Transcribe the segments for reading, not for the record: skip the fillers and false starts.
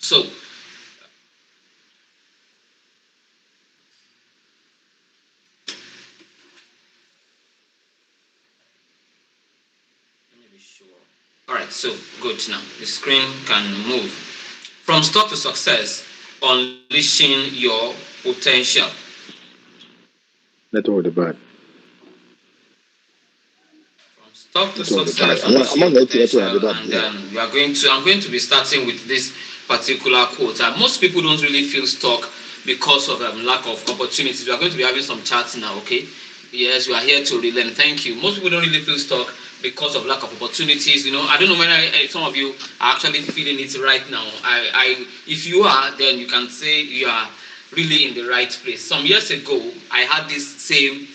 So all right, so good. Now the screen can move. From stop to success, unleashing your potential. Let all the bad. From stop to Let all the success, bad. I'm unleashing not your going to let all the potential, bad. and Yeah. I'm going to be starting with this particular quote. Most people don't really feel stuck because of lack of opportunities. We are going to be having some chats now, okay? Yes, you are here to relearn. Thank you. Most people don't really feel stuck because of lack of opportunities. I don't know whether some of you are actually feeling it right now. If you are, then you can say you are really in the right place. Some years ago, I had this same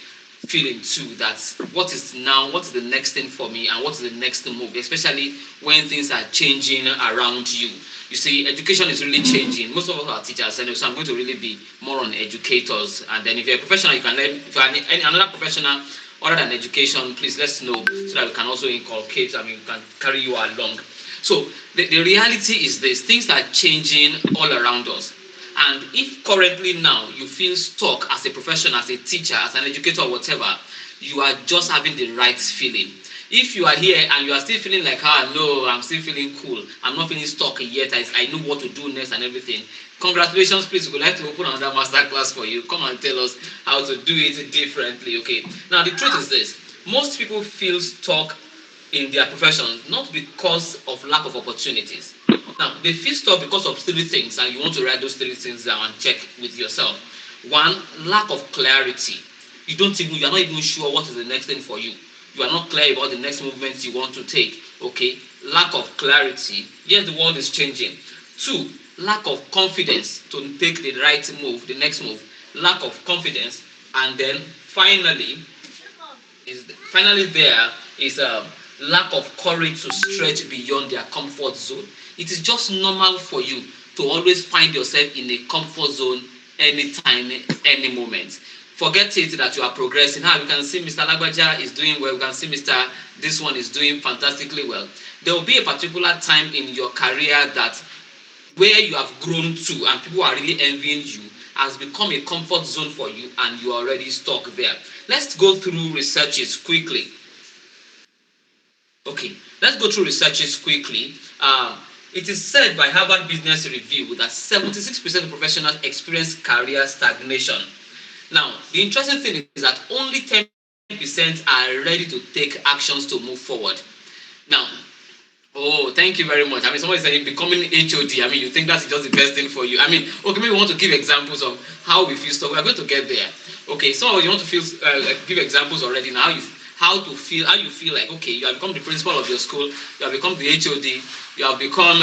feeling too, that what is the next thing for me, and what is the next move, especially when things are changing around you. You see, education is really changing. Most of us are teachers, and so I'm going to really be more on educators. And then if you're a professional, you can learn. If you're any another professional other than education, please let us know so that we can also inculcate, we can carry you along. So the reality is this: things are changing all around us. And if currently now you feel stuck as a professional, as a teacher, as an educator, or whatever, you are just having the right feeling. If you are here and you are still feeling like, no, I'm still feeling cool, I'm not feeling stuck yet, I know what to do next and everything, congratulations, please. We would like to open another masterclass for you. Come and tell us how to do it differently, okay? Now, the truth is this: most people feel stuck in their profession not because of lack of opportunities. Now, they feel stuck because of three things, and you want to write those three things down and check with yourself. One, lack of clarity. You are not even sure what is the next thing for you. You are not clear about the next movement you want to take. Okay, lack of clarity. Yes, the world is changing. Two, lack of confidence to take the right move, the next move. Lack of confidence, and then finally there is a lack of courage to stretch beyond their comfort zone. It is just normal for you to always find yourself in a comfort zone anytime, any moment. Forget it that you are progressing. Now you can see Mr. Lagbaja is doing well. You can see Mr. This one is doing fantastically well. There will be a particular time in your career that where you have grown to and people are really envying you has become a comfort zone for you, and you are already stuck there. Let's go through researches quickly. Okay, let's go through researches quickly. It is said by Harvard Business Review that 76% of professionals experience career stagnation. Now, the interesting thing is that only 10% are ready to take actions to move forward. Now, oh, thank you very much. Somebody saying becoming HOD. You think that's just the best thing for you. Okay, maybe we want to give examples of how we feel. So we are going to get there. Okay, some of you want to feel give examples already now. How you feel like, okay, you have become the principal of your school, you have become the HOD, you have become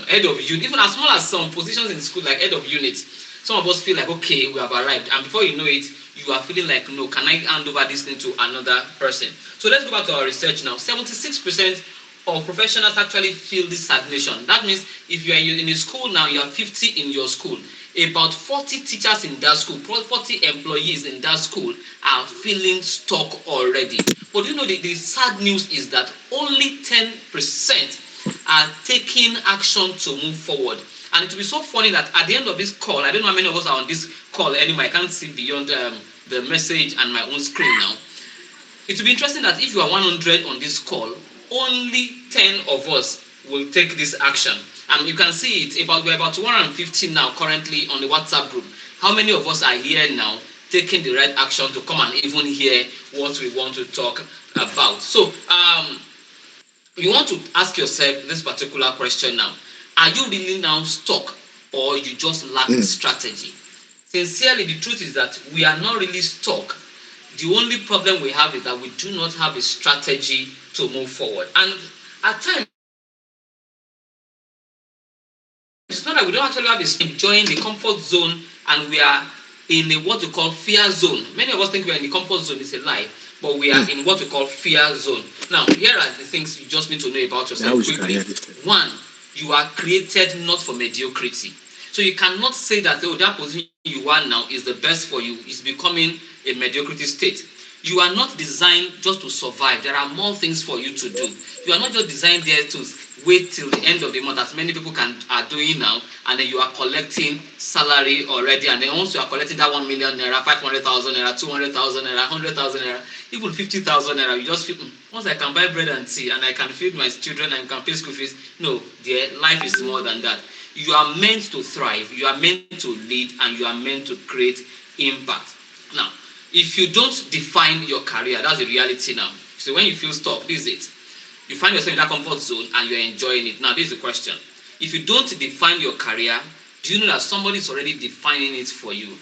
head of unit, even as small as some positions in school like head of unit. Some of us feel like, okay, we have arrived, and before you know it, you are feeling like, no, can I hand over this thing to another person? So let's go back to our research now. 76% of professionals actually feel this stagnation. That means if you are in a school now, you are 50 in your school. About 40 teachers in that school, 40 employees in that school are feeling stuck already. But the sad news is that only 10% are taking action to move forward. And it will be so funny that at the end of this call, I don't know how many of us are on this call anymore. I can't see beyond the message and my own screen now. It will be interesting that if you are 100 on this call, only 10 of us will take this action. And you can see it, we're about 250 now currently on the WhatsApp group. How many of us are here now taking the right action to come and even hear what we want to talk about? So, you want to ask yourself this particular question now. Are you really now stuck, or you just lack strategy? Sincerely, the truth is that we are not really stuck. The only problem we have is that we do not have a strategy to move forward. And at times, it's not that we don't actually have a enjoying the comfort zone, and we are in a what we call fear zone. Many of us think we are in the comfort zone. It's a lie, but we are in what we call fear zone. Now, here are the things you just need to know about yourself quickly. One, you are created not for mediocrity. So you cannot say that, that position you are now is the best for you. It's becoming a mediocrity state. You are not designed just to survive. There are more things for you to do. You are not just designed there to wait till the end of the month, as many people are doing now, and then you are collecting salary already. And then once you are collecting that 1 million naira, 500,000 naira, 200,000 naira, 100,000 naira, even 50,000 naira, you just feel, once I can buy bread and tea and I can feed my children and can pay school fees. No, dear, life is more than that. You are meant to thrive, you are meant to lead, and you are meant to create impact. Now, if you don't define your career, that's the reality now. So when you feel stuck, this is it. You find yourself in that comfort zone and you're enjoying it. Now, this is the question. If you don't define your career, do you know that somebody is already defining it for you?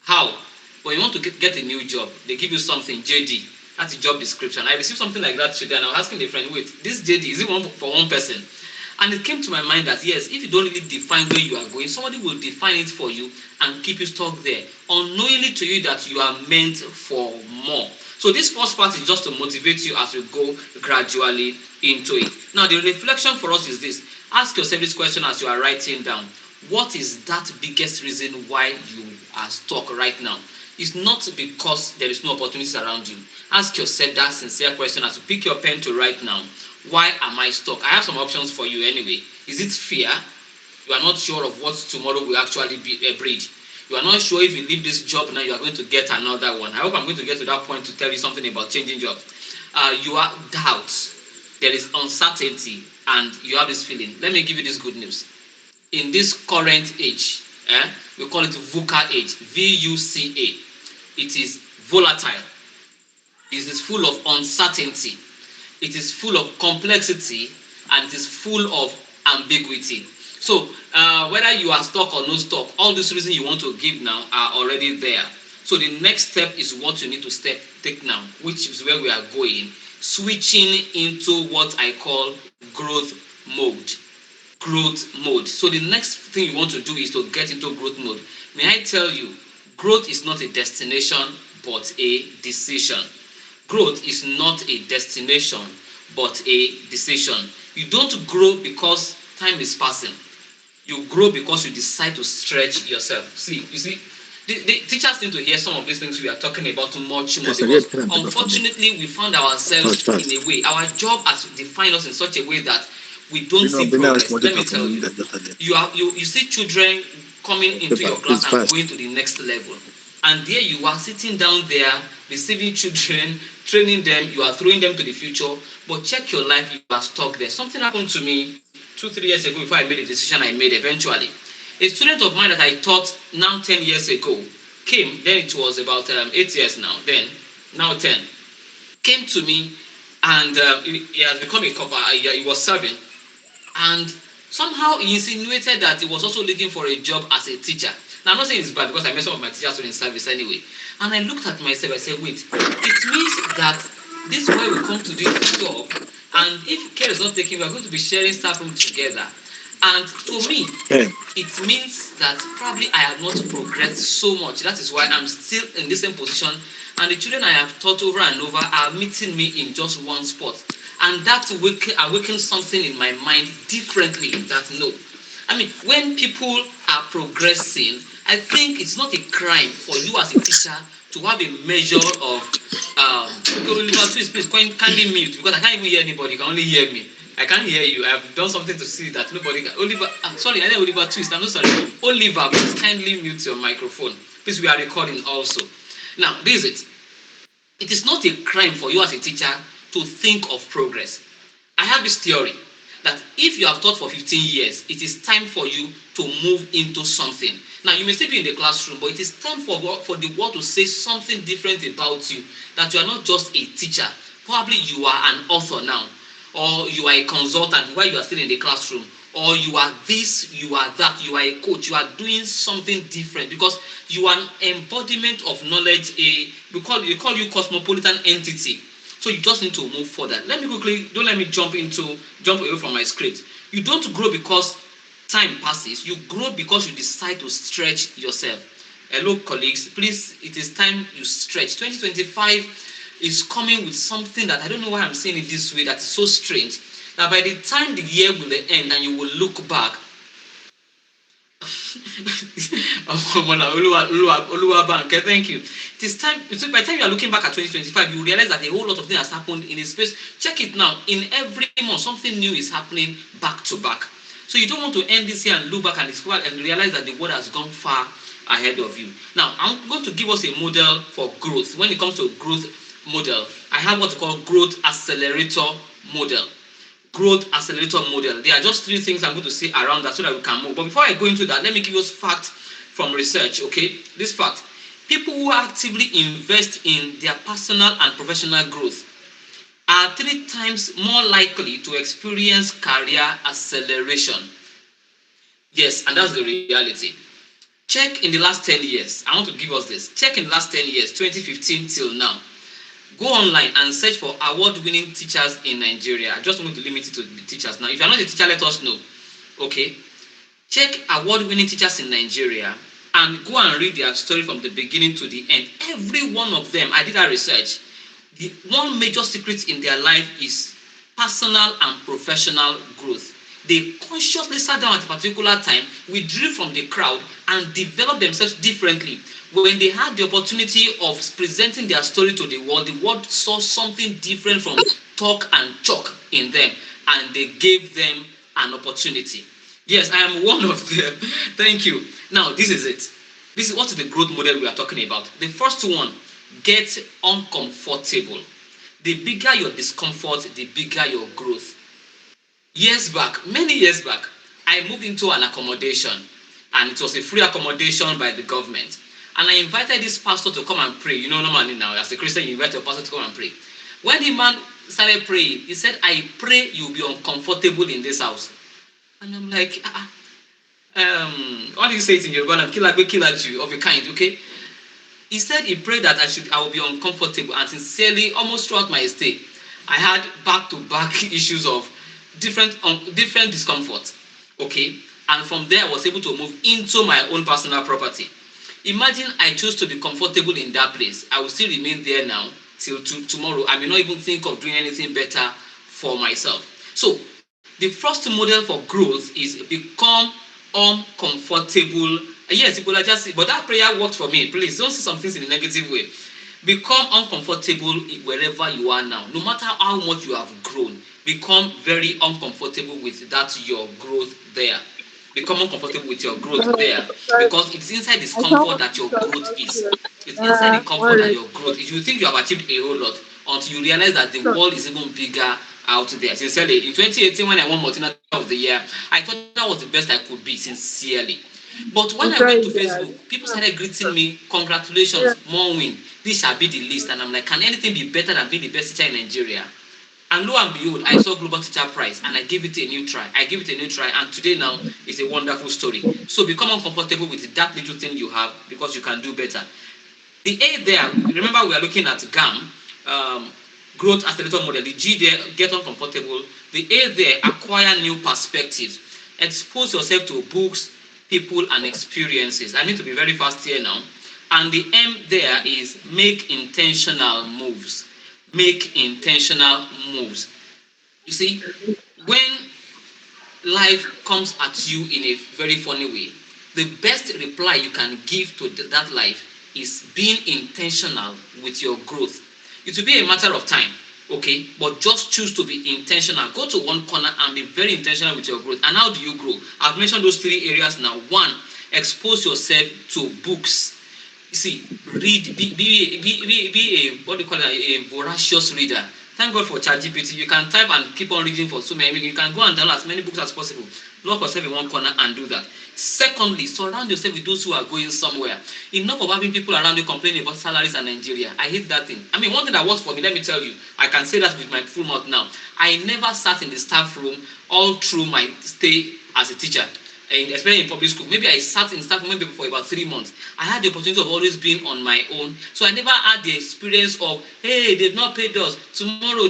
How? When you want to get a new job, they give you something, JD. That's a job description. I received something like that today, and I was asking a friend, wait, this JD, is it one for one person? And it came to my mind that yes, if you don't really define where you are going, somebody will define it for you and keep you stuck there, unknowingly to you that you are meant for more. So this first part is just to motivate you as you go gradually into it. Now the reflection for us is this. Ask yourself this question as you are writing down. What is that biggest reason why you are stuck right now? It's not because there is no opportunities around you. Ask yourself that sincere question as you pick your pen to write now. Why am I stuck? I have some options for you anyway. Is it fear? You are not sure of what tomorrow will actually breed. You are not sure if you leave this job now, you are going to get another one. I hope I'm going to get to that point to tell you something about changing jobs. You are doubts. There is uncertainty, and you have this feeling. Let me give you this good news. In this current age, we call it VUCA age, VUCA. It is volatile. It is full of uncertainty. It is full of complexity, and it is full of ambiguity. So whether you are stuck or no stuck, all these reasons you want to give now are already there. So the next step is what you need to take now, which is where we are going, switching into what I call growth mode. Growth mode. So the next thing you want to do is to get into growth mode. May I tell you, growth is not a destination but a decision. Growth is not a destination but a decision. You don't grow because time is passing. You grow because you decide to stretch yourself. You see, the teachers need to hear some of these things we are talking about much more, because unfortunately we found ourselves in a way. Our job has defined us in such a way that we don't see progress. Let me tell you, you see children coming into your class and going to the next level. And there you are sitting down there, receiving children, training them, you are throwing them to the future, but check your life, you are stuck there. Something happened to me 2-3 years ago before I made a decision I made eventually. A student of mine that I taught now 10 years ago came, then it was about 8 years now 10, came to me, and he has become a copper, he was serving, and somehow he insinuated that he was also looking for a job as a teacher. Now, I'm not saying it's bad because I met some of my teachers in service anyway. And I looked at myself, I said, wait, it means that this boy will come to do this job, and if care is not taken, we are going to be sharing staff room together. And to me, it means that probably I have not progressed so much. That is why I'm still in the same position. And the children I have taught over and over are meeting me in just one spot. And that awakens something in my mind differently that no. I mean, when people are progressing, I think it's not a crime for you as a teacher to have a measure of Oliver, please kindly mute, because I can't even hear anybody. You can only hear me. I can't hear you. I've done something to see that nobody can. Oliver, sorry, I know Oliver Twist. I'm so sorry. Oliver, please kindly mute your microphone. Please, we are recording also. Now, this is it. It is not a crime for you as a teacher to think of progress. I have this theory that if you have taught for 15 years, it is time for you to move into something. Now, you may still be in the classroom, but it is time for the world to say something different about you, that you are not just a teacher. Probably you are an author now, or you are a consultant while you are still in the classroom, or you are this, you are that, you are a coach, you are doing something different because you are an embodiment of knowledge, we call you cosmopolitan entity. So you just need to move further. Let me quickly, don't let me jump away from my script. You don't grow because time passes. You grow because you decide to stretch yourself. Hello, colleagues. Please, it is time you stretch. 2025 is coming with something that I don't know why I'm saying it this way, that is so strange. That by the time the year will end and you will look back, thank you. It is time. So by the time you are looking back at 2025, you realize that a whole lot of things has happened in a space. Check it now. In every month, something new is happening back to back. So you don't want to end this year and look back and discover and realize that the world has gone far ahead of you. Now, I'm going to give us a model for growth. When it comes to growth model, I have what we call growth accelerator model. Growth accelerator model. There are just three things I'm going to say around that so that we can move. But before I go into that, let me give you facts from research. Okay, this fact: people who actively invest in their personal and professional growth are 3 times more likely to experience career acceleration. Yes, and that's the reality. Check in the last 10 years. I want to give us this. Check in the last 10 years, 2015 till now. Go online and search for award-winning teachers in Nigeria. I just want to limit it to the teachers now. If you're not a teacher, let us know. Okay? Check award-winning teachers in Nigeria and go and read their story from the beginning to the end. Every one of them, I did that research. The one major secret in their life is personal and professional growth. They consciously sat down at a particular time, withdrew from the crowd, and developed themselves differently. When they had the opportunity of presenting their story to the world saw something different from talk and chalk in them, and they gave them an opportunity. Yes, I am one of them. Thank you. Now, this is it. This is what is the growth model we are talking about. The first one, get uncomfortable. The bigger your discomfort, the bigger your growth. Years back, many years back, I moved into an accommodation, and it was a free accommodation by the government. And I invited this pastor to come and pray. You know, normally now, as a Christian, you invite your pastor to come and pray. When the man started praying, he said, I pray you'll be uncomfortable in this house. And I'm like, what do you say it in Yoruba? Kill at you of a kind, okay? He said he prayed that I will be uncomfortable, and sincerely, almost throughout my stay, I had back-to-back issues of different discomfort. Okay, and from there I was able to move into my own personal property. Imagine I chose to be comfortable in that place. I will still remain there now till tomorrow. I may not even think of doing anything better for myself. So the first model for growth is become uncomfortable. Yes, people are just, but that prayer worked for me. Please don't see some things in a negative way. Become uncomfortable wherever you are now. No matter how much you have grown, become very uncomfortable with that your growth there. Become uncomfortable with your growth there, because it's inside this comfort that your growth is. It's inside the comfort that your growth is. You think you have achieved a whole lot until you realize that the world is even bigger out there. Sincerely, in 2018 when I won Multina of the Year, I thought that was the best I could be, sincerely. But when I went to Facebook, people started greeting me, congratulations, more win. This shall be the list. And I'm like, can anything be better than being the best teacher in Nigeria? And lo and behold, I saw Global Teacher Prize and I gave it a new try. And today now is a wonderful story. So become uncomfortable with that little thing you have, because you can do better. The A there, remember we are looking at GAM, growth accelerator model. The G there, get uncomfortable. The A there, acquire new perspectives. Expose yourself to books, people, and experiences. I need to be very fast here now. And the M there is make intentional moves. Make intentional moves. You see, when life comes at you in a very funny way, the best reply you can give to that life is being intentional with your growth. It will be a matter of time, okay? But just choose to be intentional. Go to one corner and be very intentional with your growth. And how do you grow? I've mentioned those 3 areas now. 1, expose yourself to books. You see, read, be a, what do you call it, a voracious reader. Thank God for ChatGPT. You can type and keep on reading for so many. You can go and download as many books as possible. Lock yourself in one corner and do that. Secondly, surround yourself with those who are going somewhere. Enough of having people around you complaining about salaries in Nigeria. I hate that thing. I mean, one thing that works for me, let me tell you, I can say that with my full mouth now. I never sat in the staff room all through my stay as a teacher. And especially in public school, maybe I sat in staff maybe for about 3 months. I had the opportunity of always being on my own, so I never had the experience of, hey, they've not paid us tomorrow.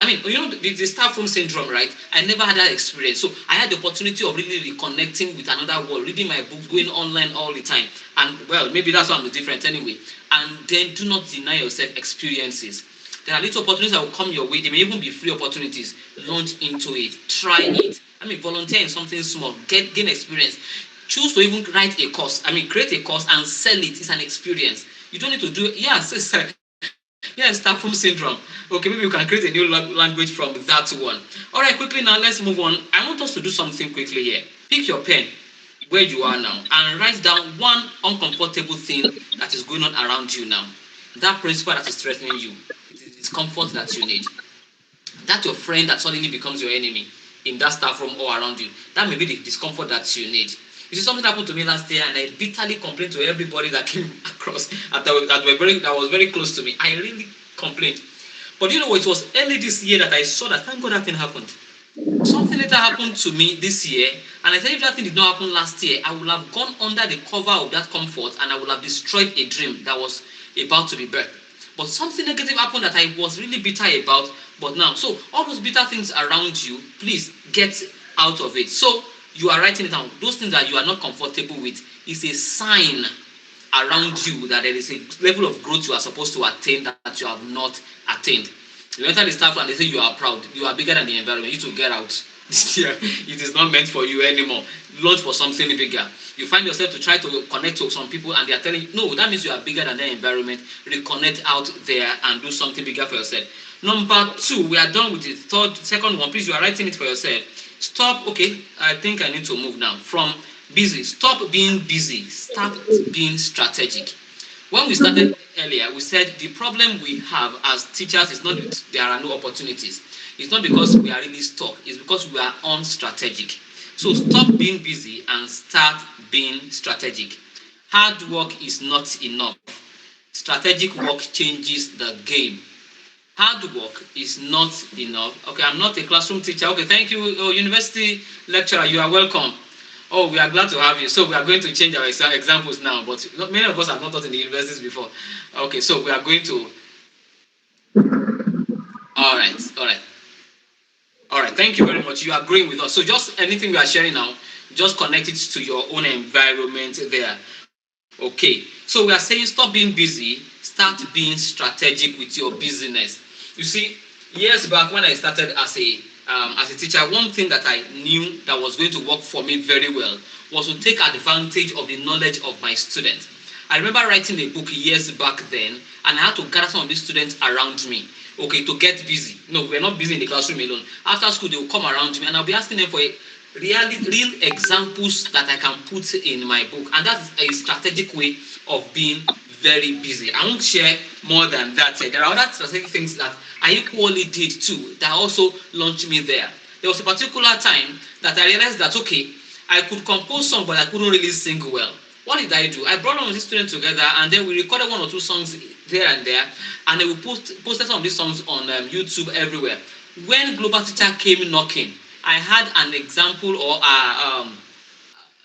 I mean, you know, the staff room syndrome, right? I never had that experience, so I had the opportunity of really reconnecting with another world, reading my books, going online all the time, and well, maybe that's why I'm different anyway. And then do not deny yourself experiences. There are little opportunities that will come your way. They may even be free opportunities. Launch into it. Try it. I mean, volunteer in something small. Gain experience. Choose to even write a course. I mean, create a course and sell it. It's an experience. You don't need to do, yes, yeah, staff room syndrome. Okay, maybe you can create a new language from that one. All right, quickly now, let's move on. I want us to do something quickly here. Pick your pen where you are now and write down one uncomfortable thing that is going on around you now. That principle that is threatening you, it is discomfort that you need. That your friend that suddenly becomes your enemy in that staff room or around you, that may be the discomfort that you need. You see, something happened to me last year, and I bitterly complained to everybody that came across that was very close to me. I really complained. But you know, it was early this year that I saw that, thank God, that thing happened. Something later happened to me this year, and I said if that thing did not happen last year, I would have gone under the cover of that comfort and I would have destroyed a dream that was about to be birthed. But something negative happened that I was really bitter about. But now, so all those bitter things around you, please get out of it. So you are writing it down. Those things that you are not comfortable with is a sign around you that there is a level of growth you are supposed to attain that you have not attained. You enter the staff and they say you are proud, you are bigger than the environment, you to get out. It is not meant for you anymore. Launch for something bigger. You find yourself to try to connect to some people and they are telling you, no, that means you are bigger than the environment. Reconnect out there and do something bigger for yourself. Number 2, we are done with the second one. Please, you are writing it for yourself. Stop. Okay, I think I need to move now from busy. Stop being busy. Start being strategic. When we started earlier, we said the problem we have as teachers is not that there are no opportunities. It's not because we are really stuck. It's because we are unstrategic. So stop being busy and start being strategic. Hard work is not enough. Strategic work changes the game. Hard work is not enough. Okay, I'm not a classroom teacher. Okay, thank you, university lecturer. You are welcome. Oh, we are glad to have you. So we are going to change our examples now, but many of us have not taught in the universities before. Okay, so we are going to. All right, all right, all right. Thank you very much. You are agreeing with us. So just anything we are sharing now, just connect it to your own environment there. Okay, so we are saying stop being busy, start being strategic with your business. You see, years back when I started as a teacher, one thing that I knew that was going to work for me very well was to take advantage of the knowledge of my students. I remember writing a book years back then, and I had to gather some of these students around me, okay, to get busy. No, we're not busy in the classroom alone. After school, they will come around me, and I'll be asking them for real examples that I can put in my book, and that's a strategic way of being very busy. I won't share more than that. There are other strategic things that I equally did too that also launched me there. There was a particular time that I realized that okay, I could compose songs, but I couldn't really sing well. What did I do? I brought all of these students together, and then we recorded 1 or 2 songs here and there, and then we posted some of these songs on YouTube everywhere. When Global Teacher came knocking, I had an example or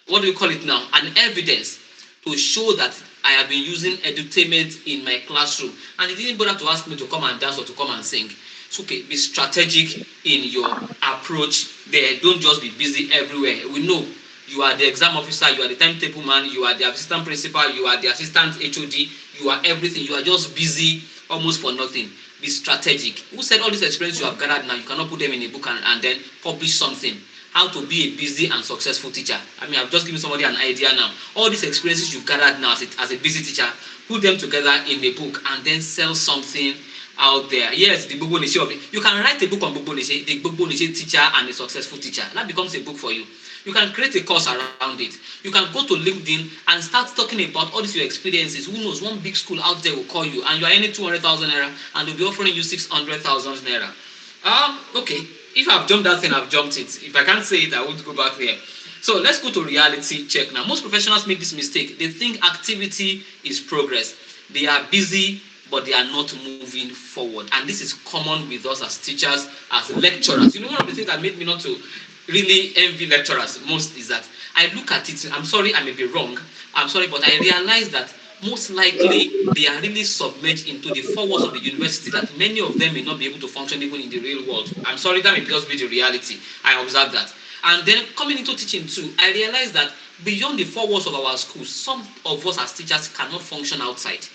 what do you call it now? An evidence to show that I have been using edutainment in my classroom, and he didn't bother to ask me to come and dance or to come and sing. It's okay, be strategic in your approach there. Don't just be busy everywhere. We know you are the exam officer, you are the timetable man, you are the assistant principal, you are the assistant HOD, you are everything. You are just busy almost for nothing. Be strategic. Who said all this experience you have gathered now, you cannot put them in a book and then publish something? How to be a busy and successful teacher. I mean, I've just given somebody an idea now. All these experiences you've gathered now as a busy teacher, put them together in a book and then sell something out there. Yes, the Gbogbo Nise of it. You can write a book on Gbogbo Nise, the Gbogbo Nise teacher and a successful teacher. That becomes a book for you. You can create a course around it. You can go to LinkedIn and start talking about all these your experiences. Who knows, one big school out there will call you and you are earning 200,000 naira and they'll be offering you 600,000 naira. Okay, if I've jumped that thing, I've jumped it. If I can't say it, I won't go back there. So let's go to reality check now. Most professionals make this mistake. They think activity is progress. They are busy, but they are not moving forward. And this is common with us as teachers, as lecturers. You know, one of the things that made me not to really envy lecturers most is that I look at it, I'm sorry, I may be wrong, I'm sorry, but I realize that most likely they are really submerged into the four walls of the university that many of them may not be able to function even in the real world. I'm sorry, that may just be the reality. I observe that. And then coming into teaching too, I realized that beyond the four walls of our schools, some of us as teachers cannot function outside.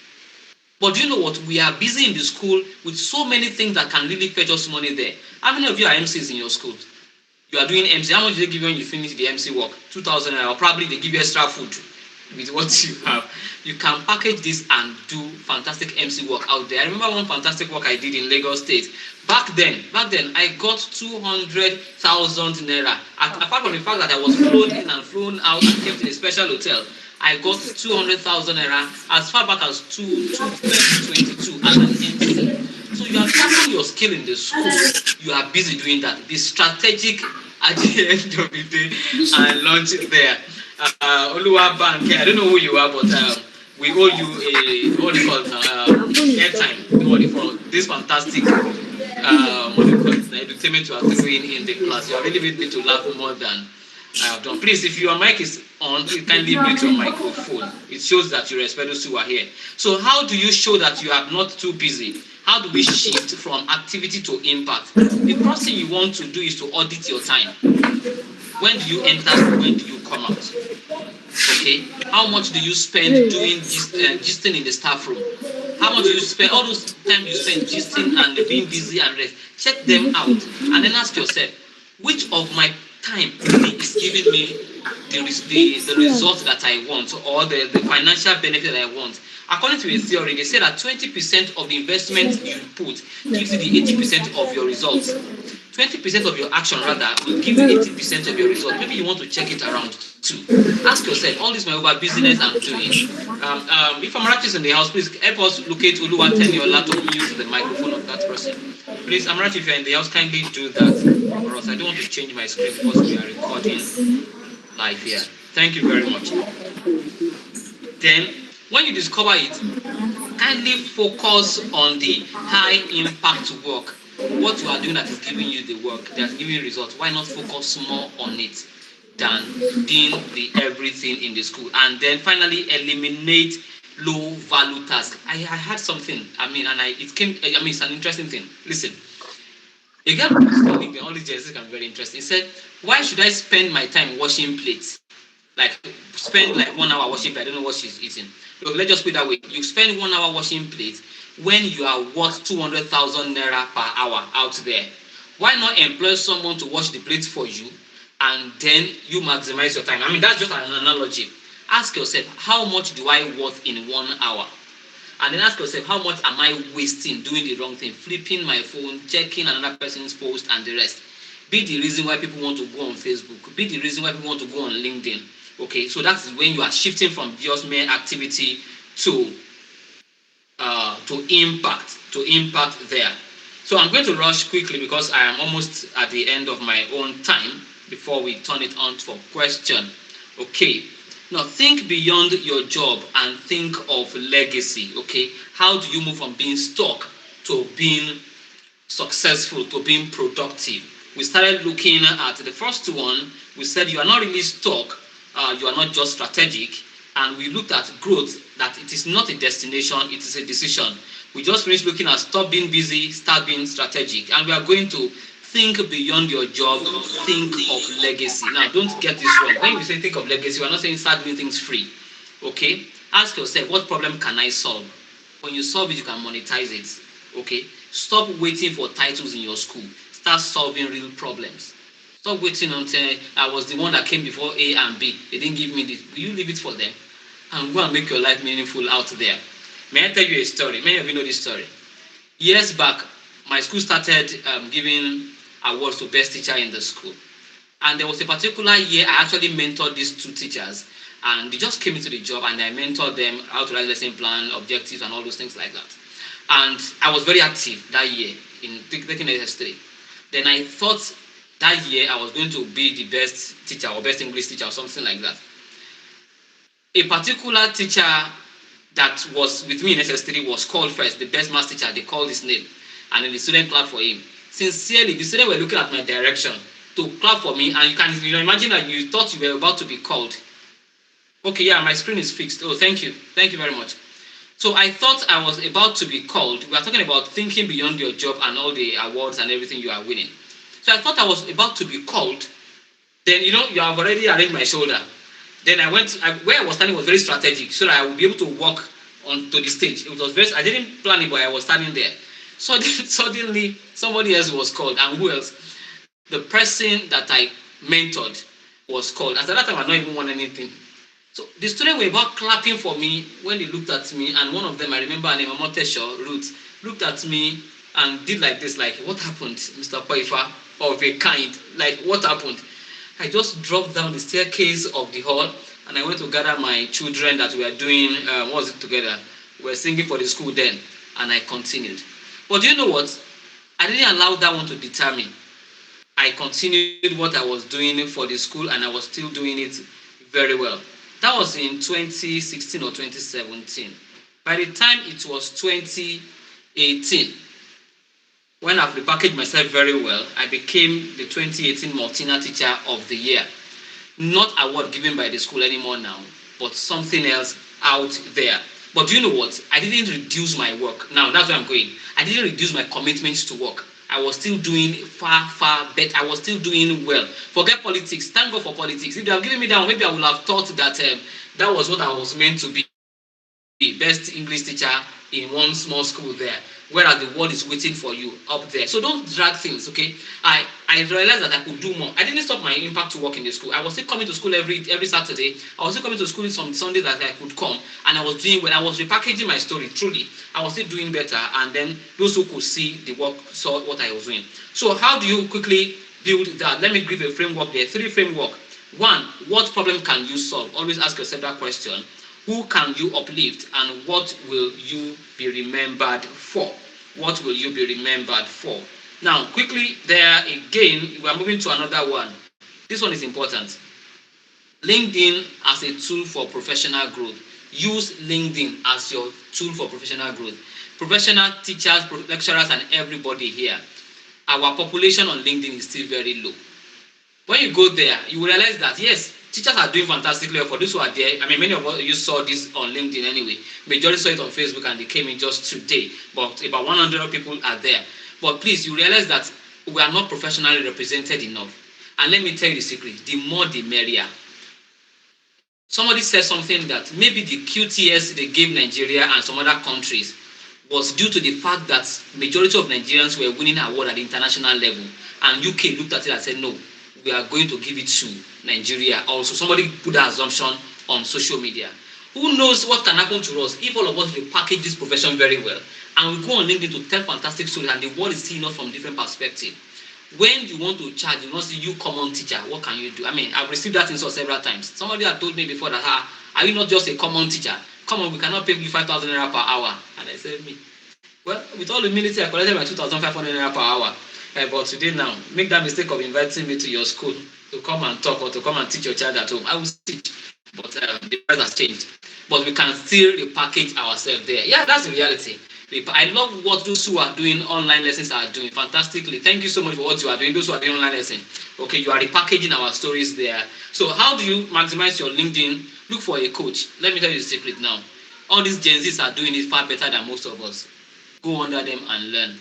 But do you know what? We are busy in the school with so many things that can really fetch us money there. How many of you are MCs in your school? You are doing MC. How much do they give you when you finish the MC work? 2,000 naira. Or probably they give you extra food. with what you have, you can package this and do fantastic MC work out there. I remember one fantastic work I did in Lagos State. Back then, I got 200,000 naira. Apart from the fact that I was flown in and flown out and kept in a special hotel, I got 200,000 naira as far back as 2022 as an MC. So you are tapping your skill in the school. You are busy doing that. Be strategic at the end of the day and launch it there. Oluwa Bank, I don't know who you are, but we owe you a what do you call it now? Airtime. For this fantastic what do you call it, entertainment you are doing in the class. You have really made me to laugh more than I have done. Please, if your mic is on, you can leave mute your microphone. It shows that you respect those who are here. So, how do you show that you are not too busy? How do we shift from activity to impact? The first thing you want to do is to audit your time. When do you enter? When do you come out? Okay. How much do you spend doing gisting in the staff room? How much do you spend? All those time you spend gisting and being busy and rest. Check them out, and then ask yourself, which of my time really is giving me the result that I want, or the financial benefit that I want. According to a theory, they say that 20% of the investment you put gives you the 80% of your results. 20% of your action rather will give you 80% of your result. Maybe you want to check it around too. Ask yourself, all this my over business I'm doing. If Amarachi is in the house, please help us locate Oluwa Teniola to mute the microphone of that person. Please, Amarachi, if you're in the house, kindly do that for us. I don't want to change my screen because we are recording live here. Thank you very much. Then, when you discover it, kindly focus on the high impact work. What you are doing that is giving you the work, that's giving you results. Why not focus more on it than doing the everything in the school? And then finally, eliminate low value tasks. I had something, it's an interesting thing. Listen, a guy was telling me, all these jerseys can be very interesting. He said, why should I spend my time washing plates? Like, spend like 1 hour washing plate. I don't know what she's eating. Look, let's just put it that way. You spend 1 hour washing plates when you are worth 200,000 naira per hour out there. Why not employ someone to wash the plates for you and then you maximize your time? That's just an analogy. Ask yourself, how much do I worth in 1 hour? And then ask yourself, how much am I wasting doing the wrong thing, flipping my phone, checking another person's post and the rest? Be the reason why people want to go on Facebook. Be the reason why people want to go on LinkedIn. Okay, so that's when you are shifting from just mere activity to impact there. So I'm going to rush quickly because I am almost at the end of my own time before we turn it on for question. Okay, now think beyond your job and think of legacy. Okay, how do you move from being stuck to being successful, to being productive? We started looking at the first one. We said you are not really stuck. You are not just strategic, and we looked at growth, that it is not a destination, it is a decision. We just finished looking at stop being busy, start being strategic, and we are going to think beyond your job, think of legacy. Now, don't get this wrong. When we say think of legacy, we're not saying start doing things free. Okay? Ask yourself, what problem can I solve? When you solve it, you can monetize it. Okay? Stop waiting for titles in your school. Start solving real problems. Stop waiting until I was the one that came before A and B. They didn't give me this. Will you leave it for them? And go and make your life meaningful out there. May I tell you a story? Many of you know this story. Years back, my school started giving awards to best teacher in the school. And there was a particular year I actually mentored these two teachers. And they just came into the job and I mentored them how to write lesson plan, objectives, and all those things like that. And I was very active that year in taking SS3. Then I thought that year I was going to be the best teacher or best English teacher or something like that. A particular teacher that was with me in SS3 was called first, the best math teacher. They called his name, and then the student clapped for him. Sincerely, the students were looking at my direction to clap for me, and you can imagine that you thought you were about to be called. Okay, yeah, my screen is fixed. Oh, thank you very much. So I thought I was about to be called. We are talking about thinking beyond your job and all the awards and everything you are winning. So I thought I was about to be called. Then you have already arranged my shoulder. Then where I was standing was very strategic, so that I would be able to walk onto the stage. It was I didn't plan it, but I was standing there. So suddenly somebody else was called, and who else? The person that I mentored was called. At that time, I don't even want anything. So the students were about clapping for me when they looked at me, and one of them, I remember her name, Omotesho, Ruth, looked at me and did like this, like, what happened, Mr. Opeifa, of a kind, like, what happened? I just dropped down the staircase of the hall and I went to gather my children that we were doing, what was it together? We were singing for the school then, and I continued. But do you know what? I didn't allow that one to deter me. I continued what I was doing for the school and I was still doing it very well. That was in 2016 or 2017. By the time it was 2018, when I've repackaged myself very well, I became the 2018 Multina Teacher of the Year. Not award given by the school anymore now, but something else out there. But do you know what? I didn't reduce my work. Now that's where I'm going. I didn't reduce my commitments to work. I was still doing far, far better. I was still doing well. Forget politics. Thank God for politics. If they have given me that, maybe I would have thought that that was what I was meant to be. Best English teacher in one small school there, whereas the world is waiting for you up there. So don't drag things, okay? I realized that I could do more. I didn't stop my impact to work in the school. I was still coming to school every Saturday. I was still coming to school some Sunday that I could come, and I was doing well. I was repackaging my story. Truly, I was still doing better, and then those who could see the work saw what I was doing. So how do you quickly build that? Let me give a framework there. 3 framework. 1, what problem can you solve? Always ask yourself that question. Who can you uplift, and what will you be remembered for? What will you be remembered for? Now, quickly there again, we are moving to another one. This one is important. LinkedIn as a tool for professional growth. Use LinkedIn as your tool for professional growth. Professional teachers, lecturers, and everybody here. Our population on LinkedIn is still very low. When you go there, you will realize that yes, teachers are doing fantastically well. For those who are there, I mean, many of you saw this on LinkedIn anyway. Majority saw it on Facebook and they came in just today. But about 100 people are there. But please, you realize that we are not professionally represented enough. And let me tell you the secret: the more the merrier. Somebody said something that maybe the QTS they gave Nigeria and some other countries was due to the fact that majority of Nigerians were winning award at the international level, and UK looked at it and said no, we are going to give it to Nigeria also. Somebody put that assumption on social media. Who knows what can happen to us if all of us repackage this profession very well and we go on LinkedIn to tell fantastic stories and the world is seeing us from different perspectives. When you want to charge, you must see you common teacher. What can you do? I mean, I've received that insult several times. Somebody had told me before that, are you not just a common teacher? Come on, we cannot pay you 5,000 naira per hour. And I said, me, well, with all humility, I collected my 2,500 naira per hour. But today now, make that mistake of inviting me to your school to come and talk or to come and teach your child at home. I will teach, but the price has changed. But we can still repackage ourselves there. Yeah, that's the reality. I love what those who are doing online lessons are doing fantastically. Thank you so much for what you are doing. Those who are doing online lessons, okay, you are repackaging our stories there. So how do you maximize your LinkedIn? Look for a coach. Let me tell you the secret now. All these Gen Zs are doing it far better than most of us. Go under them and learn.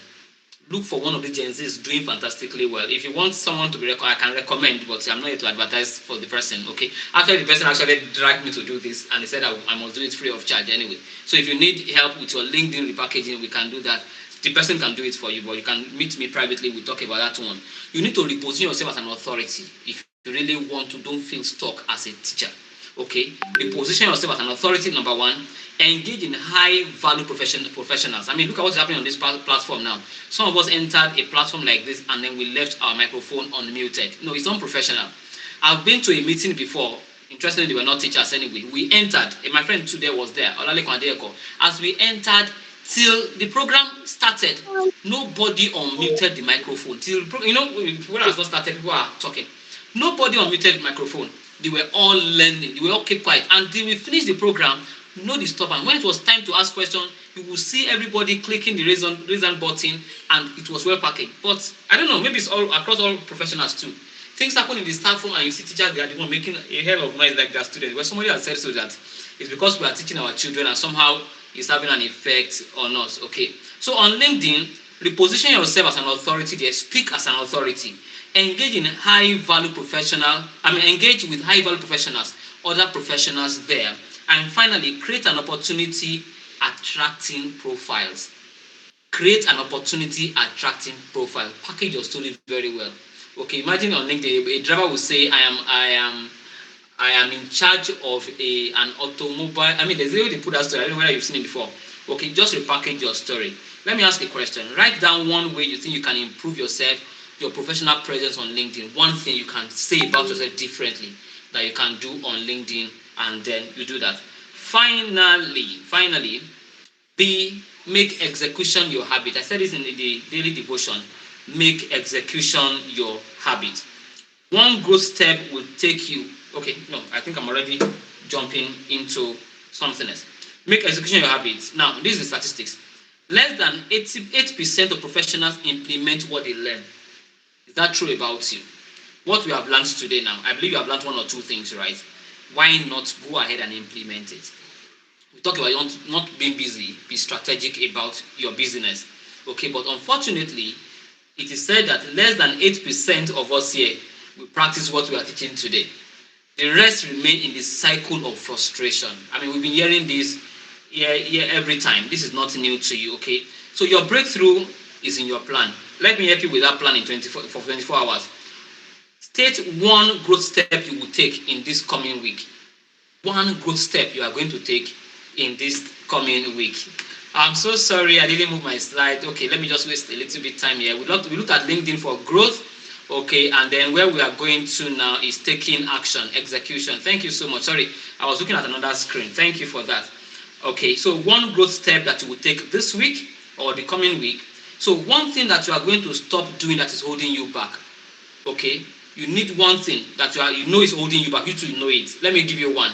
Look for one of the Gen Zs doing fantastically well. If you want someone to be I can recommend, but I'm not here to advertise for the person, okay? After the person actually dragged me to do this, and he said I must do it free of charge anyway. So if you need help with your LinkedIn repackaging, we can do that. The person can do it for you, but you can meet me privately. We'll talk about that one. You need to reposition yourself as an authority if you really want to. Don't feel stuck as a teacher. Okay, reposition yourself as an authority. Number 1, engage in high value professionals. I mean, look at what's happening on this platform now. Some of us entered a platform like this and then we left our microphone unmuted. No, it's unprofessional. I've been to a meeting before. Interestingly, they were not teachers anyway. We entered, and my friend today was there, Olasunkanmi Opeifa. As we entered, till the program started, nobody unmuted the microphone. Till when I was not started, people are talking. Nobody unmuted the microphone. They were all learning. They were all kept quiet. Until we finished the program, no disturbance. When it was time to ask questions, you will see everybody clicking the raise hand button, and it was well packaged. But I don't know, maybe it's all across all professionals too. Things happen in the staff room, and you see teachers, they are the one making a hell of noise like their students. Well, somebody has said so that it's because we are teaching our children, and somehow it's having an effect on us. Okay. So on LinkedIn, reposition yourself as an authority there. Speak as an authority. Engage in engage with high value professionals, other professionals there. And finally, create an opportunity attracting profiles. Create an opportunity attracting profile. Package your story very well. Okay, imagine on LinkedIn, a driver will say, I am I am in charge of an automobile. I mean, there's a way they put that story. I don't know whether you've seen it before. Okay, just repackage your story. Let me ask a question. Write down one way you think you can improve yourself, your professional presence on LinkedIn. One thing you can say about yourself differently that you can do on LinkedIn, and then you do that. Finally, B, make execution your habit. I said this in the daily devotion. Make execution your habit. One growth step will take you. Okay, no, I think I'm already jumping into something else. Make execution your habits. Now, this is the statistics. Less than 88% of professionals implement what they learn. Is that true about you? What we have learned today now, I believe you have learned one or two things, right? Why not go ahead and implement it? We talk about not being busy, be strategic about your business. Okay, but unfortunately, it is said that less than 8% of us here will practice what we are teaching today. The rest remain in the cycle of frustration. I mean, we've been hearing this here every time. This is not new to you, okay? So your breakthrough is in your plan. Let me help you with that plan in 24 hours. State one growth step you will take in this coming week. One growth step you are going to take in this coming week. I'm so sorry I didn't move my slide. Okay, let me just waste a little bit time here. We look at LinkedIn for growth. Okay, and then where we are going to now is taking action, execution. Thank you so much. Sorry, I was looking at another screen. Thank you for that. Okay, so one growth step that you will take this week or the coming week. So one thing that you are going to stop doing that is holding you back. Okay, you need one thing that you know is holding you back. You two know it. Let me give you one.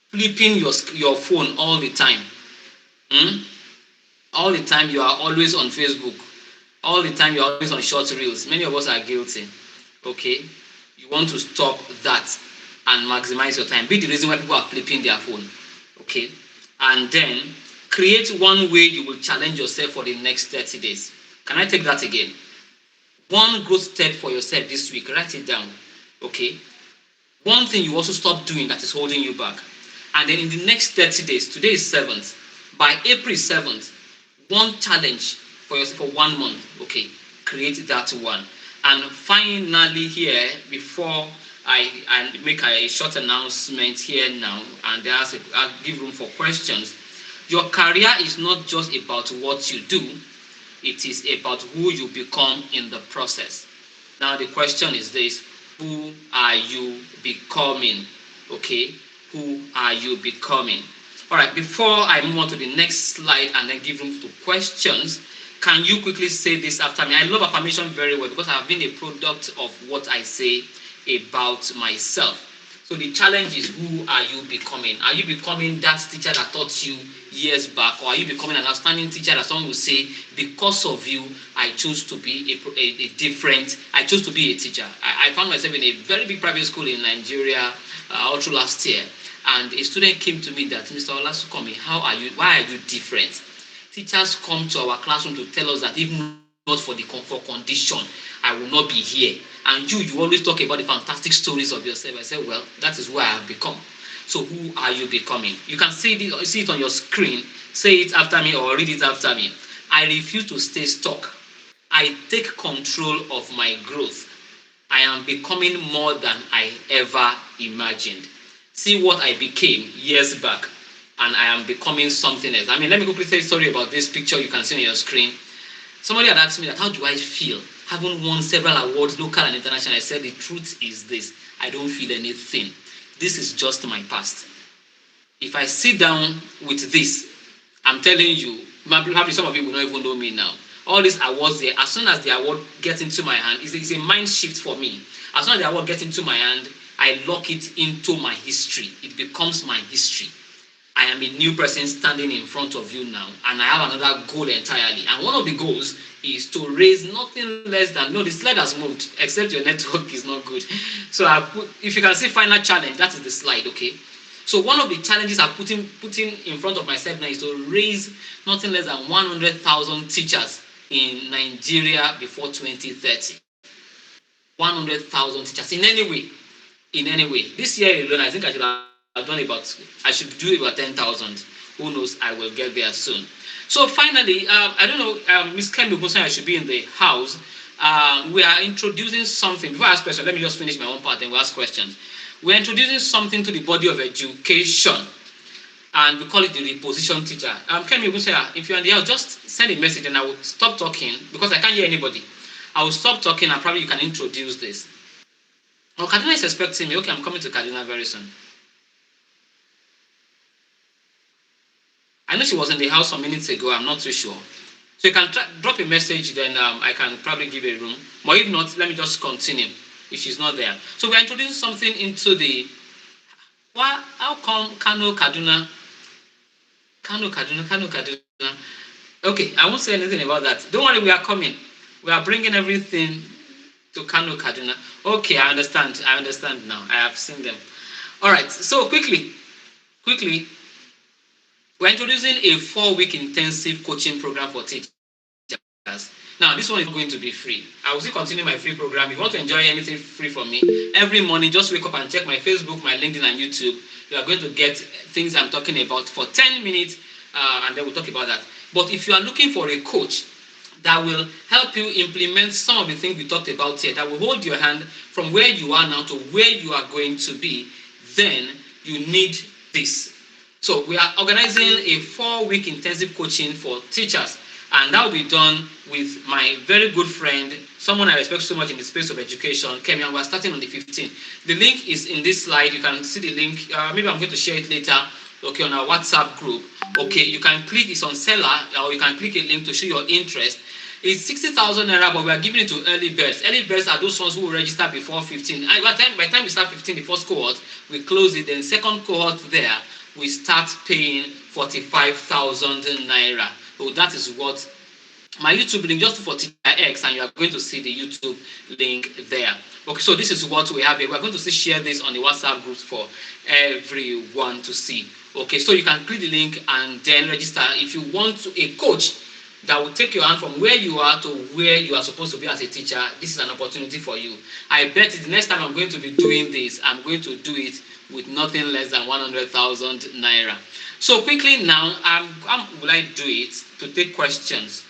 Flipping your phone all the time. All the time you are always on Facebook. All the time you're always on short reels. Many of us are guilty. Okay, you want to stop that and maximize your time. Be the reason why people are flipping their phone. Okay, and then create one way you will challenge yourself for the next 30 days. Can I take that again? One growth step for yourself this week. Write it down. Okay, one thing you also stop doing that is holding you back. And then in the next 30 days, today is 7th. By April 7th, one challenge for yourself for 1 month. Okay, create that one. And finally, here, before I make a short announcement here now, and I'll give room for questions. Your career is not just about what you do, it is about who you become in the process. Now, the question is this: who are you becoming? Okay, who are you becoming? All right, before I move on to the next slide and then give room to questions, can you quickly say this after me? I love affirmation very well because I have been a product of what I say about myself. So the challenge is, who are you becoming? Are you becoming that teacher that taught you years back, or are you becoming an outstanding teacher that someone will say, because of you, I chose to be I chose to be a teacher. I found myself in a very big private school in Nigeria all through last year, and a student came to me that, Mr. Olasunkanmi, why are you different? Teachers come to our classroom to tell us that if not for the condition, I will not be here. And you always talk about the fantastic stories of yourself. I said, well, that is who I have become. So who are you becoming? You can see it on your screen. Say it after me or read it after me. I refuse to stay stuck. I take control of my growth. I am becoming more than I ever imagined. See what I became years back, and I am becoming something else. I mean, let me quickly say a story about this picture you can see on your screen. Somebody had asked me that, how do I feel? Having won several awards, local and international. I said, the truth is this: I don't feel anything. This is just my past. If I sit down with this, I'm telling you, probably some of you will not even know me now. All these awards there, as soon as the award gets into my hand, it's a mind shift for me. As soon as the award gets into my hand, I lock it into my history. It becomes my history. I am a new person standing in front of you now, and I have another goal entirely. And one of the goals is to raise nothing less than, no, the slide has moved, except your network is not good. So if you can see final challenge, that is the slide, okay? So one of the challenges I'm putting in front of myself now is to raise nothing less than 100,000 teachers in Nigeria before 2030. 100,000 teachers in any way. In any way. This year alone, I think I should do about 10,000. Who knows? I will get there soon. So finally, I don't know, Ms. Kemi Ogunsan, I should be in the house. We are introducing something. Before I ask questions, let me just finish my own part and we'll ask questions. We're introducing something to the body of education, and we call it the reposition teacher. Can you say, if you're in the house, just send a message and I will stop talking because I can't hear anybody. I will stop talking and probably you can introduce this. Oh, Kaduna is expecting me. Okay, I'm coming to Kaduna very soon. I know she was in the house some minutes ago. I'm not too sure. So you can drop a message, then I can probably give a room. But if not, let me just continue if she's not there. So we're introducing something into the. Why? How come Kano Kaduna? Kaduna. Okay, I won't say anything about that. Don't worry, we are coming. We are bringing everything to Kano Kaduna. Okay, I understand. I understand now. I have seen them. All right. So quickly, we're introducing a 4-week intensive coaching program for teachers. Now, this one is not going to be free. I will still continue my free program. If you want to enjoy anything free from me, every morning just wake up and check my Facebook, my LinkedIn, and YouTube. You are going to get things I'm talking about for 10 minutes, and then we'll talk about that. But if you are looking for a coach that will help you implement some of the things we talked about here, that will hold your hand from where you are now to where you are going to be, then you need this. So we are organizing a 4-week intensive coaching for teachers, and that will be done with my very good friend, someone I respect so much in the space of education, Kemi, and we're starting on the 15th. The link is in this slide. You can see the link. Maybe I'm going to share it later, okay, on our WhatsApp group. Okay, you can click, it's on seller, or you can click a link to show your interest. It's 60,000 naira, but we are giving it to early birds. Early birds are those ones who will register before 15. And by the time we start 15, the first cohort, we close it. Then second cohort there, we start paying 45,000 naira. So that is what my YouTube link, just for Teacher X, and you are going to see the YouTube link there. Okay, so this is what we have here. We're going to share this on the WhatsApp groups for everyone to see. Okay, so you can click the link and then register. If you want a coach that will take your hand from where you are to where you are supposed to be as a teacher, this is an opportunity for you. I bet the next time I'm going to be doing this, I'm going to do it with nothing less than 100,000 naira. So quickly now, how will I do it? To take questions.